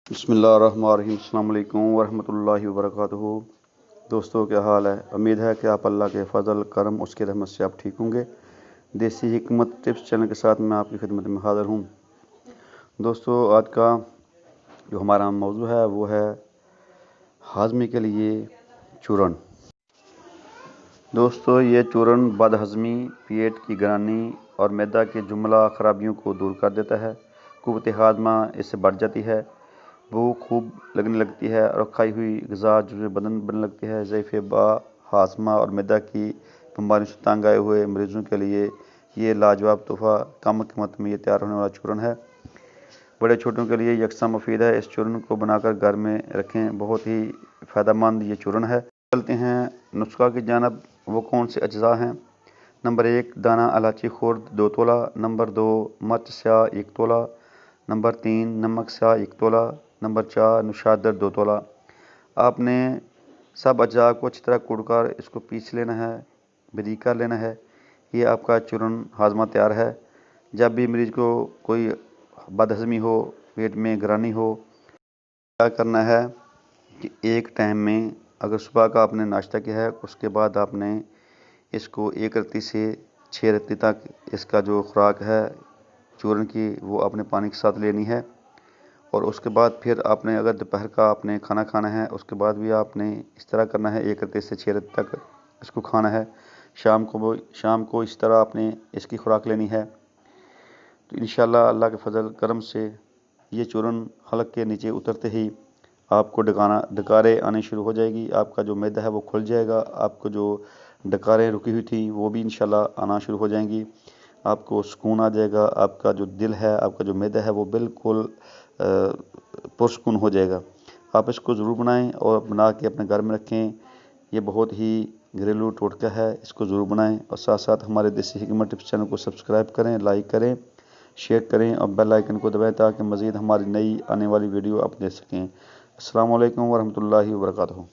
बिस्मिल्लाहिर्रहमानिर्रहीम। अस्सलाम वालेकुम वरहमतुल्लाहि वबरकातुहू। दोस्तों, क्या हाल है? उम्मीद है कि आप अल्लाह के फ़ज़ल करम उसकी रहमत से आप ठीक होंगे। देसी हिकमत टिप्स चैनल के साथ मैं आपकी खिदमत में हाज़िर हूँ। दोस्तों, आज का जो हमारा मौजू है वो है हाज़मे के लिए चूरन। दोस्तों, ये चूरन बदहज़मी, पेट की गरानी और मैदा के जुमला ख़राबियों को दूर कर देता है। क़ुव्वत हाज़मा इससे बढ़ जाती है, भूख खूब लगने लगती है और खाई हुई ग़िज़ा जो बदन बनने लगती है। ज़ईफ़ हाज़मा और मैदा की बीमारियों से तंग आए हुए मरीज़ों के लिए ये लाजवाब तोहफ़ा कम कीमत में ये तैयार होने वाला चूरन है। बड़े छोटों के लिए यकसा मुफीद है। इस चूरन को बनाकर घर में रखें, बहुत ही फ़ायदेमंद ये चूरन है। चलते हैं नुस्खा की जानिब। वो कौन से अज्जा हैं? नंबर 1 दाना इलायची खुर्द 2 तोला। नंबर 2 मिर्च स्याह 1 तोला। नंबर 3 नमक स्याह 1 तोला। नंबर 4 नुशादर 2 तोला। आपने सब अज्जा को अच्छी तरह कूटकर इसको पीस लेना है, बारीक कर लेना है। ये आपका चूरन हाज़मा तैयार है। जब भी मरीज़ को कोई बदहज़मी हो, पेट में गरानी हो, क्या करना है कि एक टाइम में अगर सुबह का आपने नाश्ता किया है, उसके बाद आपने इसको 1 रत्ती से 6 रत्ती तक इसका जो खुराक है चूरन की वो आपने पानी के साथ लेनी है। और उसके बाद फिर आपने अगर दोपहर का आपने खाना खाना है, उसके बाद भी आपने इस तरह करना है, 1 रत्ती से 6 रत्ती तक इसको खाना है। शाम को इस तरह आपने इसकी खुराक लेनी है। तो इंशाअल्लाह अल्लाह के फ़ज़ल करम से ये चूरन हलक के नीचे उतरते ही आपको डकारें आने शुरू हो जाएगी। आपका जो मैदा है वो खुल जाएगा। आपको जो डकारें रुकी हुई थी वो भी इंशाअल्लाह आना शुरू हो जाएंगी। आपको सुकून आ जाएगा। आपका जो दिल है, आपका जो मैदा है वो बिल्कुल पुरसुकून हो जाएगा। आप इसको ज़रूर बनाएं और बना के अपने घर में रखें। ये बहुत ही घरेलू टोटका है, इसको ज़रूर बनाएं। और साथ साथ हमारे देसी हिकमत टिप्स चैनल को सब्सक्राइब करें, लाइक करें, शेयर करें और बेल आइकन को दबाएं ताकि मज़ीद हमारी नई आने वाली वीडियो आप देख सकें। अस्सलाम वालेकुम वरहमतुल्लाहि वबरकातुहू।